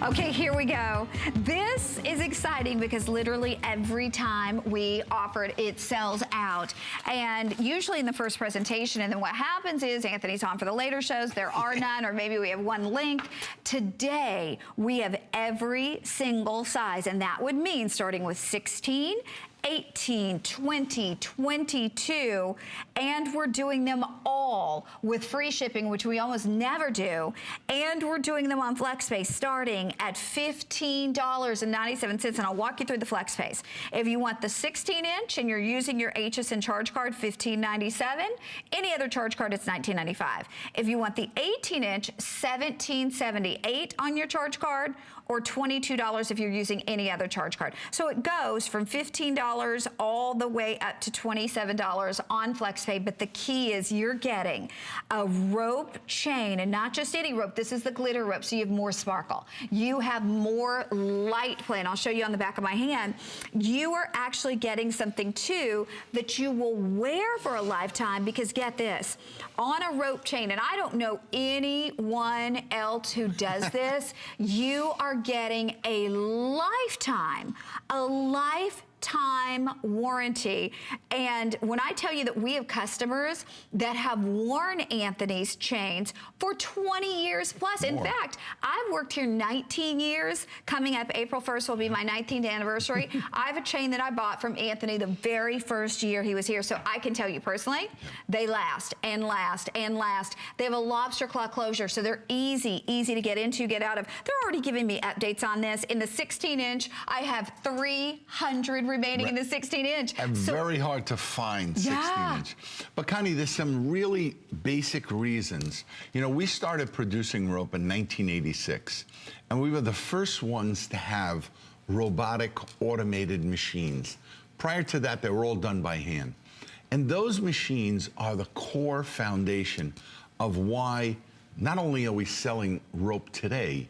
Okay, here we go. This is exciting because literally every time we offer it, it sells out. And usually in the first presentation, and then what happens is Anthony's on for the later shows, there are none, or maybe we have one link. Today, we have every single size, and that would mean starting with 16, 18, 20, 22, and we're doing them all with free shipping, which we almost never do, and we're doing them on FlexPay starting at $15.97, and I'll walk you through the FlexPays. If you want the 16-inch and you're using your HSN charge card, $15.97. Any other charge card, it's $19.95. If you want the 18-inch, $17.78 on your charge card, or $22 if you're using any other charge card. So it goes from $15 all the way up to $27 on FlexPay, but the key is you're getting a rope chain, and not just any rope, this is the glitter rope, so you have more sparkle. You have more light play, and I'll show you on the back of my hand. You are actually getting something too that you will wear for a lifetime, because get this, on a rope chain, and I don't know anyone else who does this, you are getting a lifetime warranty. And when I tell you that we have customers that have worn Anthony's chains for 20 years plus. In fact, I've worked here 19 years. Coming up April 1st will be my 19th anniversary. I have a chain that I bought from Anthony the very first year he was here. So I can tell you personally, they last and last and last. They have a lobster claw closure, so they're easy to get into, get out of. They're already giving me updates on this. In the 16-inch, I have 300 remaining in the 16-inch. And so, very hard to find 16-inch. But Connie, there's some really basic reasons. You know, we started producing rope in 1986, and we were the first ones to have robotic automated machines. Prior to that, they were all done by hand. And those machines are the core foundation of why not only are we selling rope today,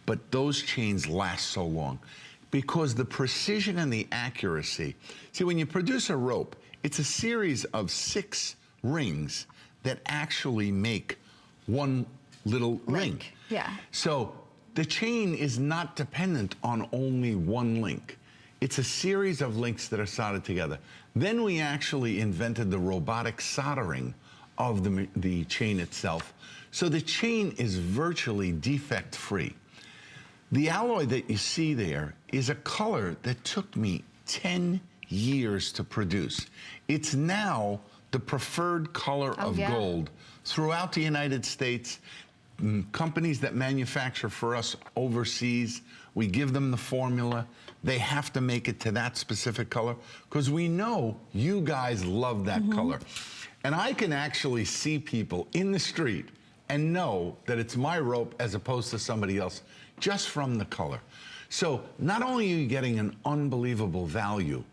but those chains last so long. Because the precision and the accuracy. See, when you produce a rope, it's a series of 6 rings that actually make one little link. Yeah. So the chain is not dependent on only one link. It's a series of links that are soldered together. Then we actually invented the robotic soldering of the chain itself. So the chain is virtually defect-free. The alloy that you see there is a color that took me 10 years to produce. It's now the preferred color of gold throughout the United States. Companies that manufacture for us overseas, we give them the formula. They have to make it to that specific color because we know you guys love that color. And I can actually see people in the street and know that it's my rope as opposed to somebody else, just from the color. So not only are you getting an unbelievable value,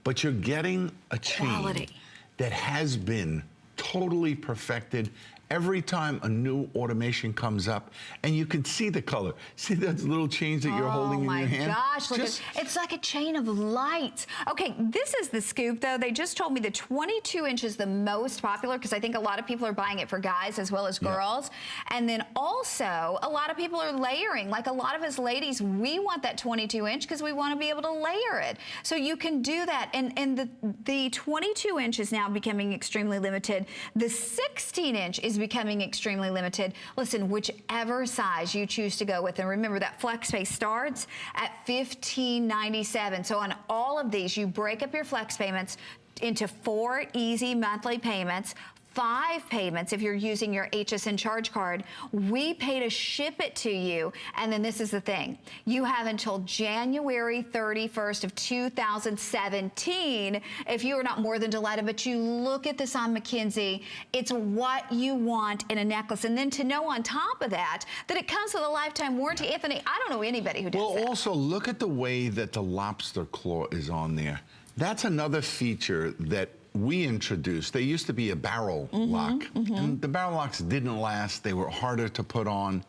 but you're getting a chain that has been totally perfected. Every time a new automation comes up, and you can see the color. See that little chains that you're holding in your hand? Oh my gosh, look at, it's like a chain of lights. Okay, this is the scoop though. They just told me the 22 inch is the most popular because I think a lot of people are buying it for guys as well as girls. And then also, a lot of people are layering. Like a lot of us ladies, we want that 22 inch because we want to be able to layer it. So you can do that. And the 22 inch is now becoming extremely limited. The 16 inch is becoming extremely limited. Listen, whichever size you choose to go with, and remember that FlexPay starts at $15.97. So on all of these, you break up your flex payments into 4 easy monthly payments, 5 payments if you're using your HSN charge card. We pay to ship it to you. And then this is the thing. You have until January 31st of 2017 if you are not more than delighted. But you look at this on McKinsey, it's what you want in a necklace. And then to know on top of that, that it comes with a lifetime warranty. Anthony, I don't know anybody who does that. Well, also look at the way that the lobster claw is on there. That's another feature that we introduced. They used to be a barrel lock, and the barrel locks didn't last. They were harder to put on.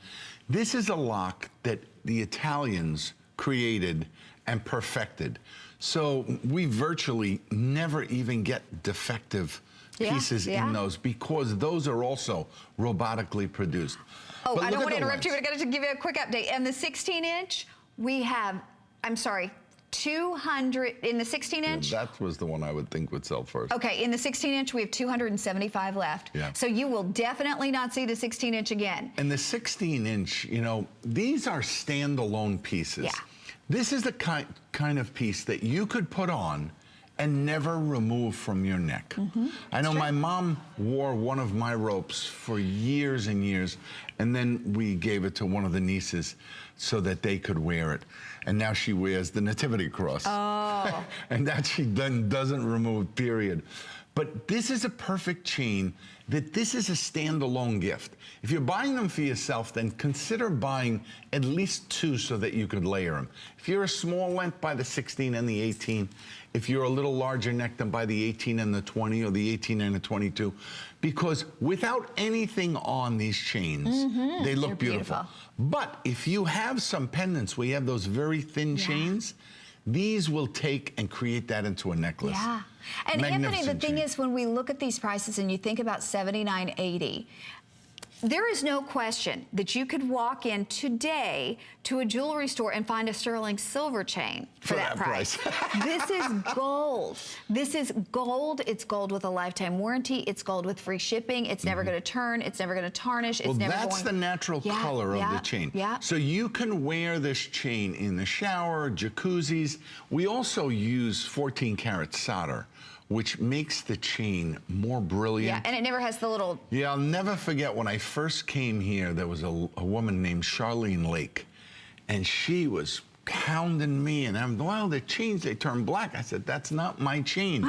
This is a lock that the Italians created and perfected. So we virtually never even get defective pieces in those, because those are also robotically produced. Oh, But I look don't at want to the interrupt you, lens. but I got to give you a quick update. And the 16-inch, we have, I'm sorry, 200, in the 16-inch? That was the one I would think would sell first. Okay, in the 16-inch, we have 275 left. Yeah. So you will definitely not see the 16-inch again. And the 16-inch, you know, these are standalone pieces. Yeah. This is the kind of piece that you could put on and never remove from your neck. I know my mom wore one of my ropes for years and years, and then we gave it to one of the nieces so that they could wear it. And now she wears the Nativity Cross. Oh. And that she then doesn't remove, period. But this is a perfect chain, that this is a standalone gift. If you're buying them for yourself, then consider buying at least two so that you could layer them. If you're a small length, buy the 16 and the 18. If you're a little larger neck, then buy the 18 and the 20, or the 18 and the 22. Because without anything on these chains, they look beautiful. But if you have some pendants where you have those very thin chains, these will take and create that into a necklace. Yeah. And Anthony, the thing chain. is, when we look at these prices and you think about $79.80, there is no question that you could walk in today to a jewelry store and find a sterling silver chain for that price. This is gold. This is gold. It's gold with a lifetime warranty. It's gold with free shipping. It's never going to turn. It's never going to tarnish. It's never that's the natural color of the chain. So you can wear this chain in the shower, jacuzzis. We also use 14 karat solder, which makes the chain more brilliant. Yeah, and it never has the little... Yeah, I'll never forget when I first came here, there was a woman named Charlene Lake, and she was hounding me, and I'm, well, the chains, they turn black. I said, that's not my chain.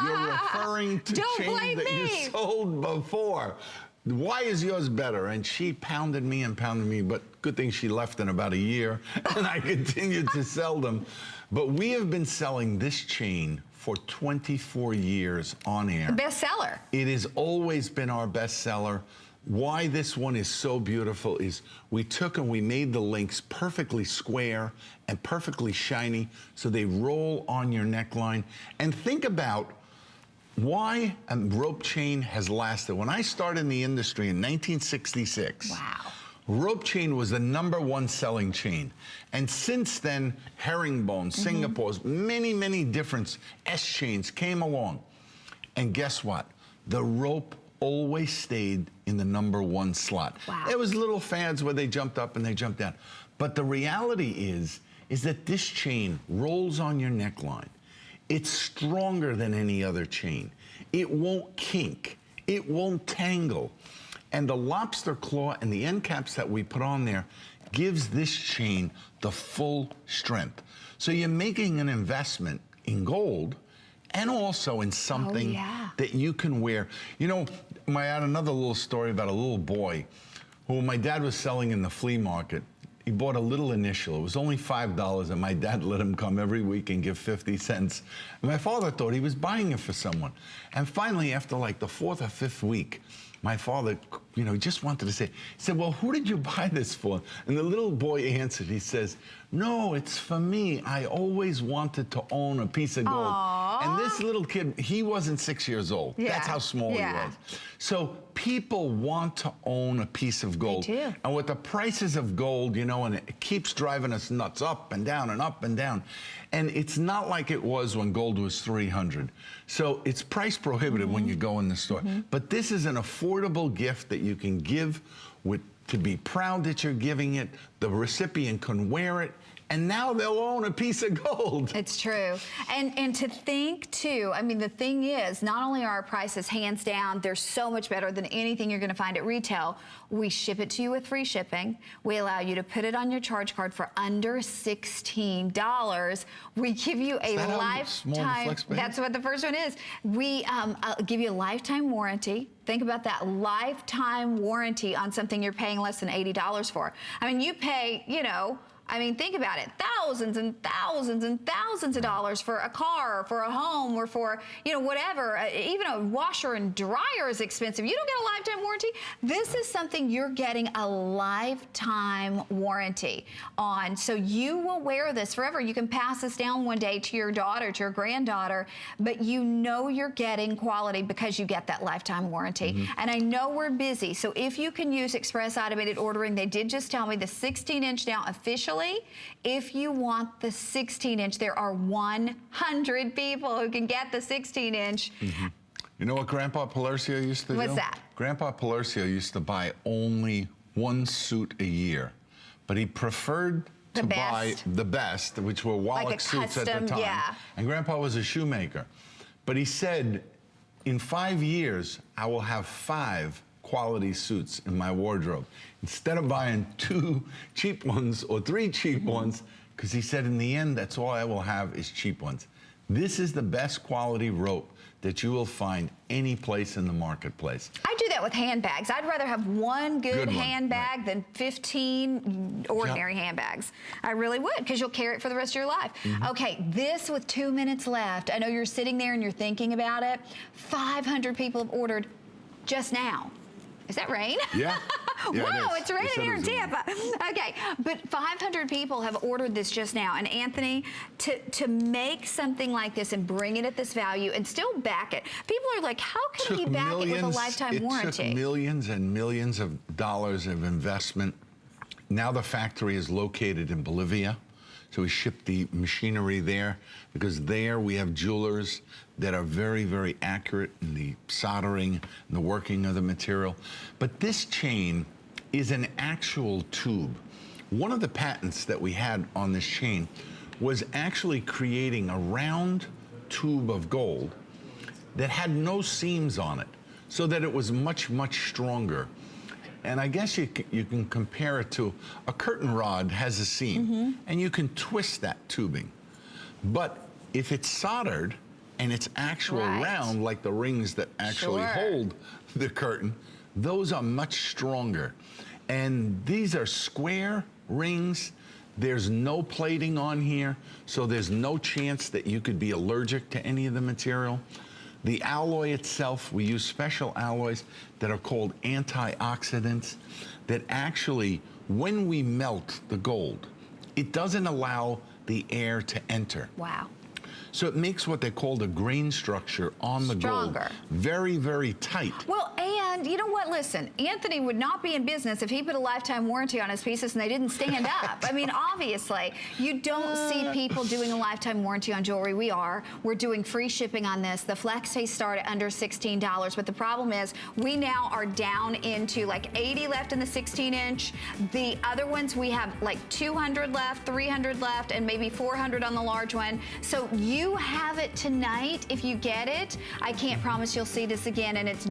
You're referring to chains that you sold before. Why is yours better? And she pounded me and pounded me, but good thing she left in about a year, and I continued to sell them. But we have been selling this chain for 24 years on air. The best seller. It has always been our best seller. Why this one is so beautiful is we took and we made the links perfectly square and perfectly shiny so they roll on your neckline. And think about why a rope chain has lasted. When I started in the industry in 1966, rope chain was the #1 selling chain. And since then, herringbone, Singapore's, many, many different S chains came along. And guess what? The rope always stayed in the #1 slot. There was little fads where they jumped up and they jumped down. But the reality is that this chain rolls on your neckline. It's stronger than any other chain. It won't kink. It won't tangle. And the lobster claw and the end caps that we put on there gives this chain the full strength. So you're making an investment in gold and also in something that you can wear. You know, I had another little story about a little boy who my dad was selling in the flea market. He bought a little initial. It was only $5, and my dad let him come every week and give 50 cents. And my father thought he was buying it for someone. And finally, after like the 4th or 5th week, my father, you know, just wanted to say, he said, well, who did you buy this for? And the little boy answered, he says, no, it's for me. I always wanted to own a piece of gold. And this little kid, he wasn't 6 years old. That's how small he was. So people want to own a piece of gold. They do. And with the prices of gold, you know, and it keeps driving us nuts up and down and up and down. And it's not like it was when gold was 300. So it's price prohibitive when you go in the store. But this is an affordable gift that you can give to be proud that you're giving it. The recipient can wear it. And now they'll own a piece of gold. It's true. And to think, too, I mean, the thing is, not only are our prices hands down, they're so much better than anything you're going to find at retail. We ship it to you with free shipping. We allow you to put it on your charge card for under $16. We give you a lifetime. That's what the first one is. We give you a lifetime warranty. Think about that, lifetime warranty on something you're paying less than $80 for. I mean, you pay, you know, I mean, think about it. Thousands and thousands and thousands of dollars for a car, or for a home, or for, you know, whatever. Even a washer and dryer is expensive. You don't get a lifetime warranty. This is something you're getting a lifetime warranty on. So you will wear this forever. You can pass this down one day to your daughter, to your granddaughter, but you know you're getting quality because you get that lifetime warranty. And I know we're busy, so if you can use express automated ordering, they did just tell me the 16-inch now officially. If you want the 16-inch, there are 100 people who can get the 16-inch. You know what Grandpa Pelercio used to do? What's that? Grandpa Pelercio used to buy only one suit a year, but he preferred to buy the best, which were Wallach suits at the time. Yeah. And Grandpa was a shoemaker. But he said, in 5 years, I will have 5 quality suits in my wardrobe, instead of buying 2 cheap ones or 3 cheap ones, because he said in the end, that's all I will have is cheap ones. This is the best quality rope that you will find any place in the marketplace. I do that with handbags. I'd rather have one good handbag than 15 ordinary handbags. I really would, because you'll carry it for the rest of your life. Okay, this with 2 minutes left. I know you're sitting there and you're thinking about it. 500 people have ordered just now. Is that rain? Yeah. Whoa, it's raining here in Tampa. Okay, but 500 people have ordered this just now. And Anthony, to make something like this and bring it at this value and still back it, people are like, how can he back it with a lifetime warranty? It took millions and millions of dollars of investment. Now the factory is located in Bolivia. So we ship the machinery there, because there we have jewelers that are very, very accurate in the soldering and the working of the material. But this chain is an actual tube. One of the patents that we had on this chain was actually creating a round tube of gold that had no seams on it, so that it was much, much stronger. And I guess you can compare it to a curtain rod has a seam, and you can twist that tubing. But if it's soldered and it's actual round, like the rings that actually hold the curtain, those are much stronger. And these are square rings. There's no plating on here, so there's no chance that you could be allergic to any of the material. The alloy itself, we use special alloys that are called antioxidants that actually, when we melt the gold, it doesn't allow the air to enter. Wow. So it makes what they call the grain structure on the gold very, very tight. Well, and you know what? Listen, Anthony would not be in business if he put a lifetime warranty on his pieces and they didn't stand up. I mean, obviously, you don't see people doing a lifetime warranty on jewelry. We are. We're doing free shipping on this. The flex pay start at under $16. But the problem is, we now are down into like 80 left in the 16-inch. The other ones, we have like 200 left, 300 left, and maybe 400 on the large one. So you have it tonight if you get it. I can't promise you'll see this again, and it's